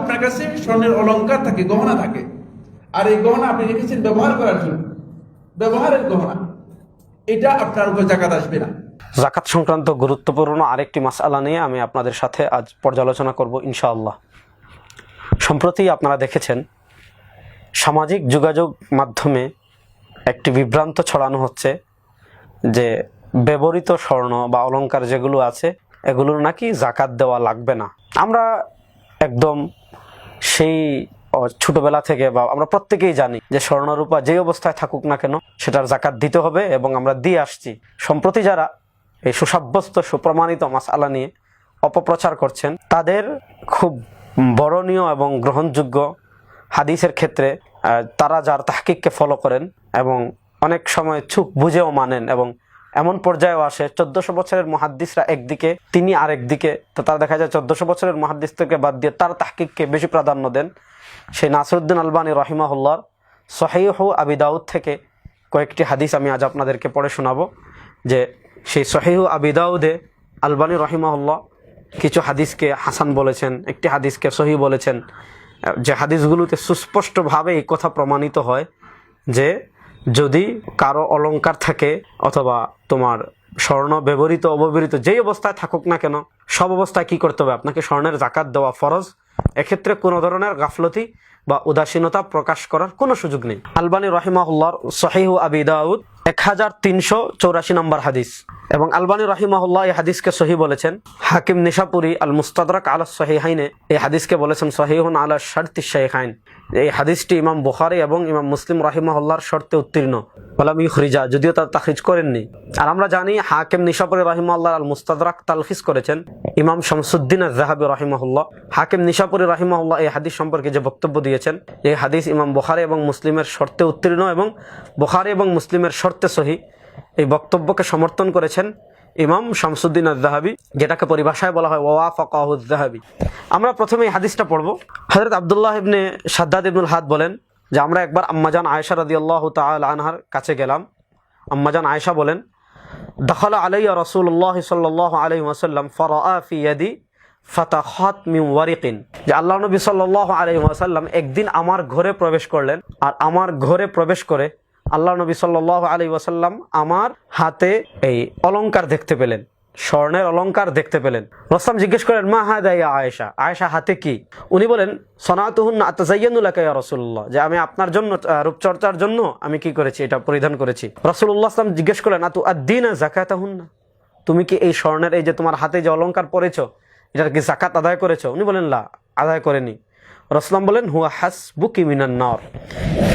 আপনার কাছে স্বর্ণের অলংকার থাকে, গহনা থাকে, আর এই গহনা আপনি রেখেছেন ব্যবহার করার জন্য, ব্যবহারের গহনা, এটা আপনার উপর জাকাত আসবে না। জাকাত সংক্রান্ত গুরুত্বপূর্ণ আরেকটি মাসআলা নিয়ে আমি আপনাদের সাথে আজ পর্যালোচনা করব ইনশাআল্লাহ। সম্প্রতি আপনারা দেখেছেন সামাজিক যোগাযোগ মাধ্যমে একটি বিভ্রান্ত ছড়ানো হচ্ছে যে ব্যবহৃত স্বর্ণ বা অলংকার যেগুলো আছে এগুলোর নাকি জাকাত দেওয়া লাগবে না। আমরা একদম সেই ছোটবেলা থেকে বা আমরা প্রত্যেকেই জানি যে স্বর্ণরূপা যে অবস্থায় থাকুক না কেন সেটার জাকাত দিতে হবে এবং আমরা দিয়ে আসছি। সম্প্রতি যারা এই সুসাব্যস্ত সুপ্রমাণিত মাসআলা নিয়ে অপপ্রচার করছেন তাদের খুব বরণীয় এবং গ্রহণযোগ্য হাদিসের ক্ষেত্রে তারা যার তাহকিককে ফলো করেন এবং অনেক সময় চুপ বুঝেও মানেন এবং এমন পর্যায়েও আসে 1400 বছরের মুহাদ্দিসরা একদিকে, তিনি আরেক দিকে, তো তারা দেখা যায় 1400 বছরের মুহাদ্দিসকে বাদ দিয়ে তার তাহকিককে বেশি প্রাধান্য দেন। সেই নাসিরউদ্দিন আলবানী রাহিমাহুল্লাহর সহিহ আবি দাউদ থেকে কয়েকটি হাদিস আমি আজ আপনাদেরকে পড়ে শোনাবো। যে সেই সহিহ আবি দাউদে আলবানী রাহিমাহুল্লাহ কিছু হাদিসকে হাসান বলেছেন, একটি হাদিসকে সহিহ বলেছেন, যে হাদিসগুলোতে সুস্পষ্টভাবে এই কথা প্রমাণিত হয় যে যদি কারো অলংকার থাকে অথবা তোমার স্বর্ণ ব্যবহৃত অব্যবহৃত যেই অবস্থায় থাকুক না কেন সব অবস্থায় কি করতে হবে? আপনাকে স্বর্ণের জাকাত দেওয়া ফরজ। এক্ষেত্রে কোনো ধরনের গাফলতি বা উদাসীনতা প্রকাশ করার কোনো সুযোগ নেই। আলবানী রাহিমাহুল্লাহর সহিহ আবি দাউদ 1384 নম্বর হাদিস, এবং আলবানী রাহিমাহুল্লাহ এই হাদিসকে সহিহ বলেছেন। হাকিম নিশাপুরি আল মুস্তাদরাক আলা সহিহাইনে এই হাদিসকে বলেছেন সহিহুন আলা শারতি শাইখাইন। এই হাদিসটি ইমাম বুখারী এবং ইমাম মুসলিম রাহিমাহুল্লাহর শর্তে উত্তীর্ণ, ওয়ালাম ইখরিজা, যদিও তার তাখরিজ করেননি। আর আমরা জানি হাকিম নিশাপুরি রাহিমাহুল্লাহ আল মুস্তাদরাক তালখিস করেছেন ইমাম শামসুদ্দিন আয-যাহাবী রাহিমাহুল্লাহ। হাকিম নিশাপুরি রাহিমাহুল্লাহ এই হাদিস সম্পর্কে যে বক্তব্য দিয়েছেন, এই হাদিস ইমাম বুখারী এবং মুসলিমের শর্তে উত্তীর্ণ এবং বুখারী এবং মুসলিমের শর্তে সহিহ, এই বক্তব্যকে সমর্থন করেছেন ইমাম শামসুদ্দিন আয-যাহাবী, যেটাকে পরিভাষায় বলা হয় ওয়াফাকাহু আয-যাহাবী। আমরা প্রথমে এই হাদিসটা পড়ব। হযরত আব্দুল্লাহ ইবনে শাদ্দাদ ইবনুল হাদ বলেন যে আমরা একবার আম্মাজান আয়েশা রাদিয়াল্লাহু তাআলা আনহার কাছে গেলাম। আম্মাজান আয়েশা বলেন, দাখালা আলাইয়া রাসূলুল্লাহ সাল্লাল্লাহু আলাইহি ওয়াসাল্লাম ফারাআ ফি ইয়াদি ফাতাখাত মিন ওয়ারিকিন, যে আল্লাহর নবী সাল্লাল্লাহু আলাইহি ওয়াসাল্লাম একদিন আমার ঘরে প্রবেশ করলেন, আর আমার ঘরে প্রবেশ করে আল্লাহ নবী সাল্লাল্লাহু আলাইহি ওয়াসাল্লাম আমার হাতে এই অলংকার দেখতে পেলেন, স্বর্ণের অলংকার দেখতে পেলেন। রাসূল জিজ্ঞেস করেন, মা হাদা ইয়া আয়েশা, আয়েশা হাতে কি? উনি বলেন, সনাতুহুন্না আতাযায়্যানু লাকা ইয়া রাসূলুল্লাহ, যে আমি আপনার জন্য রূপচর্চার জন্য আমি কি করেছি, এটা পরিধান করেছি। রাসূলুল্লাহ সাল্লাল্লাহু আলাইহি ওয়াসাল্লাম জিজ্ঞেস করলেন, আতু আদ্দিনা যাকাতাহুন্না, তুমি কি এই স্বর্ণের এই যে তোমার হাতে যে অলংকার পরেছো এটার কি যাকাত আদায় করেছো? উনি বলেন, লা, আদায় করেনি। রাসূল বলেন, হুয়া হাসবুকি মিনান নার,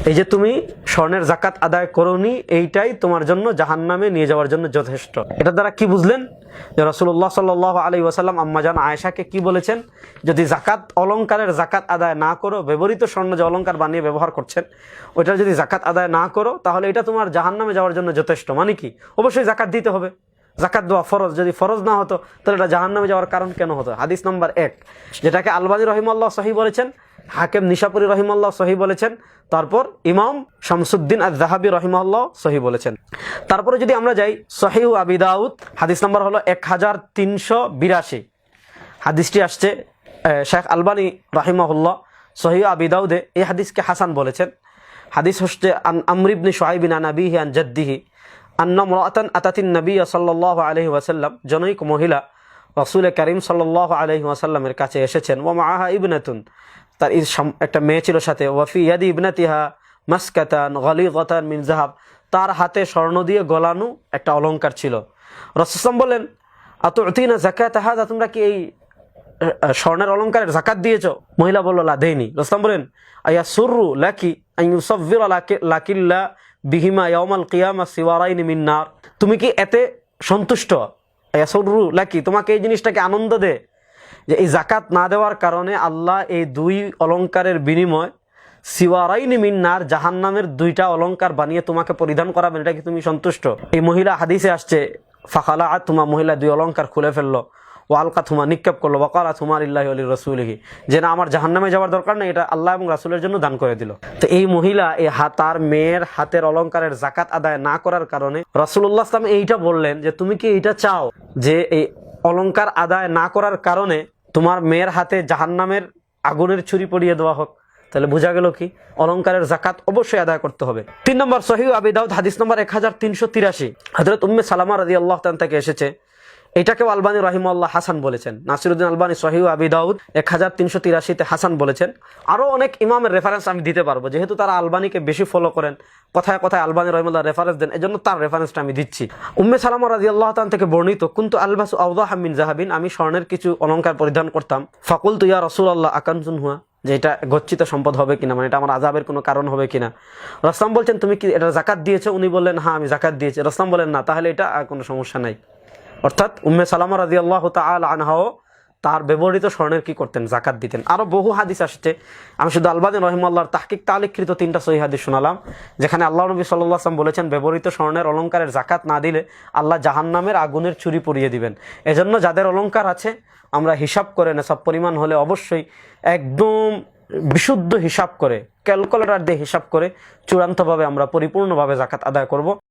এই যে তুমি স্বর্ণের যাকাত আদায় করোনি এইটাই তোমার জন্য জাহান্নামে নিয়ে যাওয়ার জন্য যথেষ্ট। এটা দ্বারা কি বুঝলেন? যে রাসূলুল্লাহ সাল্লাল্লাহু আলাইহি ওয়াসাল্লাম আম্মাজান আয়েশাকে কি বলেছেন, যদি যাকাত অলংকারের যাকাত আদায় না করো, ব্যবহৃত স্বর্ণ যে অলংকার বানিয়ে ব্যবহার করছেন ওইটার যদি যাকাত আদায় না করো তাহলে এটা তোমার জাহান্নামে যাওয়ার জন্য যথেষ্ট। মানে কি? অবশ্যই যাকাত দিতে হবে, যাকাত দেওয়া ফরজ। যদি ফরজ না হতো তাহলে এটা জাহান্নামে যাওয়ার কারণ কেন হতো? হাদিস নম্বর 1, যেটাকে আলবানী রাহিমাহুল্লাহ সহিহ বলেছেন, হাকিম নিশাপুরি রাহিমাহুল্লাহ সহিহ বলেছেন, তারপর ইমাম শামসুদ্দিন আয-যাহাবী রাহিমাহুল্লাহ সহিহ বলেছেন। তারপরে যদি আমরা যাই সহিহ আবি দাউদ, হাদিস নাম্বার হলো 1382। হাদিসটি আসছে শেখ আলবানী রাহিমাহুল্লাহ সহিহ আবি দাউদে এই হাদিসকে হাসান বলেছেন। হাদিস হচ্ছে আন আমর ইবনে শুআইব আন আবিহি আন জাদ্দিহি আন্না ইমরাআতান আতাতিন নবী সাল্লাল্লাহু আলাইহি ওয়াসাল্লাম, জনৈক মহিলা রাসূল করিম সাল্লাল্লাহু আলাইহি ওয়াসাল্লামের কাছে এসেছেন। ওয়া মাআহা ইবনাতুন, তার একটা মেয়ে ছিল সাথে। ওয়া ফি ইয়াদি ইবনাতিহা মাসকাতান গালিযাতান মিন যাহাব, তার হাতে স্বর্ণ দিয়ে গলানো একটা অলংকার ছিল। রাসূল বলেন, আতুতিনা যাকাত হাযা, তোমরা কি এই স্বর্ণের অলংকারের যাকাত দিয়েছো? মহিলা বলল, লা, দেইনি। রাসূল বলেন, আয়া সুররু লাকি আন ইউসাফিরা লাকিল্লা বিহিমা ইয়াউমাল কিয়ামা সিওয়ারাইন মিন নার, তুমি কি এতে সন্তুষ্ট? আয়া সুররু লাকি, তোমাকে এই জিনিসটাকে আনন্দ দে যে এই যাকাত না দেওয়ার কারণে আল্লাহ এই দুই অলংকারের বিনিময় সিওয়ারাইন মিন নার, জাহান্নামের দুইটা অলংকার বানিয়ে তোমাকে পরিধান করাবেন, এটা কি তুমি সন্তুষ্ট? এই মহিলা, হাদিসে আসছে, ফাখালাআত, তোমার মহিলা দুই অলংকার খুলে ফেললো, ওয়ালকা, থুমা নিক্ষেপ করলো, ওয়াকালা থুমা লিল্লাহি ওয়া লিরাসূলিহি, যে না, আমার জাহান্নামে যাওয়ার দরকার নেই, এটা আল্লাহ এবং রাসূলের জন্য দান করে দিল। তো এই মহিলা এই তার মেয়ের হাতের অলংকারের যাকাত আদায় না করার কারণে রাসূলুল্লাহ সাল্লাল্লাহু আলাইহি ওয়াসাল্লাম এইটা বললেন যে তুমি কি এইটা চাও যে এই অলংকার আদায় না করার কারণে তোমার মেয়ের হাতে জাহান্নামের আগুনের ছুরি পরিয়ে দেওয়া হোক। তাহলে বোঝা গেল কি অলংকারের যাকাত অবশ্যই আদায় করতে হবে। 3 নম্বর, সহিহ আবি দাউদ হাদিস নম্বর 1383, হযরত উম্মে সালামা রাদিয়াল্লাহু তাআলা থেকে এসেছে, এটাকেও আলবানী রাহিমাহুল্লাহ হাসান বলেছেন। নাসিরউদ্দিন আলবানী সহিহ আবি দাউদ 1383-তে হাসান বলেছেন। আরও অনেক ইমামের রেফারেন্স আমি দিতে পারবো, যেহেতু তারা আলবানীকে বেশি ফলো করেন, কথায় কথায় আলবানী রাহিমাহুল্লাহ রেফারেন্স দেন, এজন্য তার রেফারেন্সটা আমি দিচ্ছি। উম্মে সালামা রাদিয়াল্লাহু তাআলা থেকে বর্ণিত, কুনতু আলবাসু আওদাহা মিন যাহাবিন, আমি স্বর্ণের কিছু অলংকার পরিধান করতাম। ফাকুলতু ইয়া রাসূলুল্লাহ আকানজুন হুয়া, যে এটা গচ্ছিত সম্পদ হবে কিনা, মানে এটা আমার আযাবের কোনো কারণ হবে কিনা। রাসূল বলছেন তুমি কি এটা যাকাত দিয়েছো? উনি বললেন হ্যাঁ আমি যাকাত দিয়েছি। রাসূল বলেন না, তাহলে এটা কোনো সমস্যা নাই। অর্থাৎ উম্মে সালামা রাদিয়াল্লাহু তাআলা আনহাও তার ব্যবহৃত স্বর্ণের কি করতেন? যাকাত দিতেন। আরো বহু হাদিস আসছে, আমি শুধু আলবানী রাহিমাহুল্লাহর তাহকিক তালিককৃত 3টা সহিহ হাদিস শোনালাম, যেখানে আল্লাহ নবী সাল্লাল্লাহু আলাইহি ওয়াসাল্লাম বলেছেন ব্যবহৃত স্বর্ণের অলংকারের যাকাত না দিলে আল্লাহ জাহান্নামের আগুনের ছুরি পরিয়ে দিবেন। এজন্য যাদের অলংকার আছে আমরা হিসাব করে নেশাব পরিমাণ হলে অবশ্যই একদম বিশুদ্ধ হিসাব করে, ক্যালকুলেটর দিয়ে হিসাব করে চূড়ান্তভাবে আমরা পরিপূর্ণভাবে যাকাত আদায় করব।